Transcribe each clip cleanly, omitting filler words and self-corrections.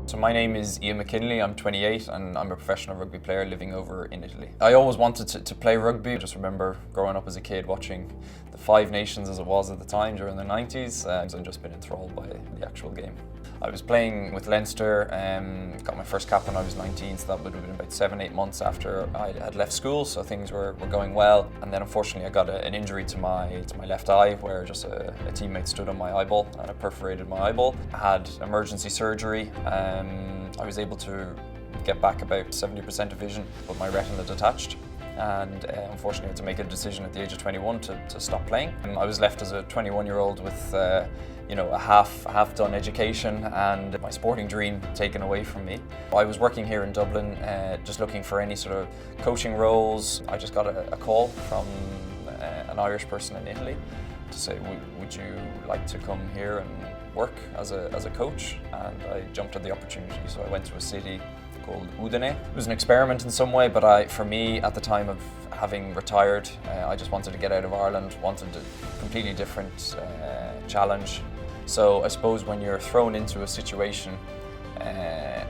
So my name is Ian McKinley, I'm 28 and I'm a professional rugby player living over in Italy. I always wanted to play rugby. I just remember growing up as a kid watching the Five Nations as it was at the time during the 90s and I've just been enthralled by the actual game. I was playing with Leinster, got my first cap when I was 19, so that would have been about 7-8 months after I had left school, so things were going well. And then unfortunately I got an injury to my left eye where just a teammate stood on my eyeball and it perforated my eyeball. I had emergency surgery. I was able to get back about 70% of vision, but my retina detached. And unfortunately I had to make a decision at the age of 21 to stop playing. I was left as a 21-year-old with a half-done education and my sporting dream taken away from me. I was working here in Dublin just looking for any sort of coaching roles. I just got a call from an Irish person in Italy to say, would you like to come here and work as a coach? And I jumped at the opportunity, so I went to a city called Udine. It was an experiment in some way, but for me, at the time of having retired, I just wanted to get out of Ireland, wanted a completely different challenge. So I suppose when you're thrown into a situation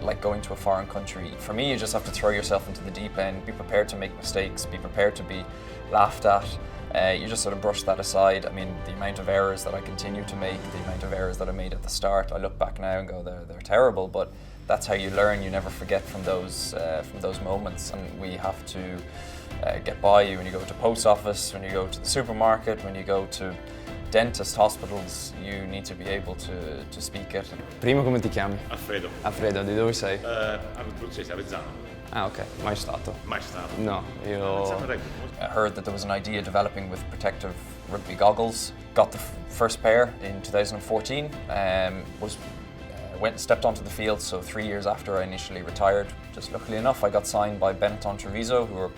like going to a foreign country, for me, you just have to throw yourself into the deep end, be prepared to make mistakes, be prepared to be laughed at. You just sort of brush that aside. I mean, the amount of errors that I continue to make, the amount of errors that I made at the start, I look back now and go, they're terrible, but that's how you learn. You never forget from those moments, and we have to get by. When you go to post office, when you go to the supermarket, when you go to dentist, hospitals, you need to be able to speak it. Primo, come ti chiami? Alfredo. Alfredo, di dove sei? Abruzzese, Avezzano. Ah, ok. Mai stato? Mai stato. No, io... I heard that there was an idea developing with protective rugby goggles. Got the first pair in 2014. Stepped onto the field, so 3 years after I initially retired. Just luckily enough, I got signed by Benetton Treviso, who are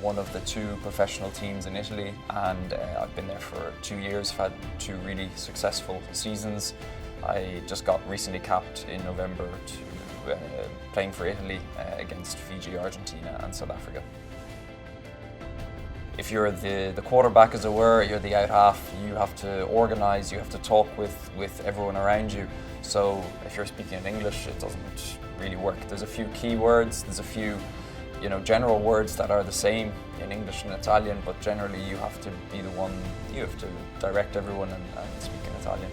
one of the 2 professional teams in Italy, and I've been there for 2 years. I've had 2 really successful seasons. I just got recently capped in November to playing for Italy against Fiji, Argentina and South Africa. If you're the quarterback, as it were, you're the out half, you have to organise, you have to talk with everyone around you. So if you're speaking in English, it doesn't really work. There's a few key words, there's a few general words that are the same in English and Italian, but generally you have to be the one, you have to direct everyone and speak in Italian.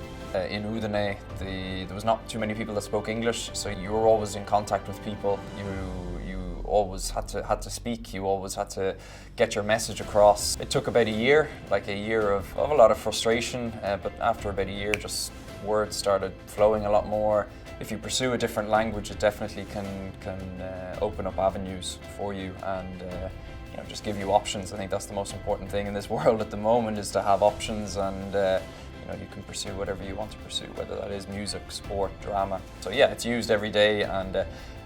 In Udine, there was not too many people that spoke English, so you were always in contact with people. You always had to speak, you always had to get your message across. It took about a year, like a year of a lot of frustration, but after about a year, just words started flowing a lot more. If you pursue a different language, it definitely can open up avenues for you and just give you options. I think that's the most important thing in this world at the moment, is to have options, and you can pursue whatever you want to pursue, whether that is music, sport, drama. So yeah, it's used every day, and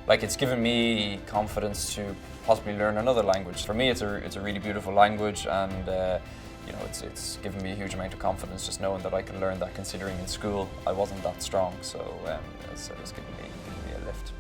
it's given me confidence to possibly learn another language. For me, it's a really beautiful language, and it's given me a huge amount of confidence just knowing that I can learn that, considering in school I wasn't that strong. So it's given me a lift.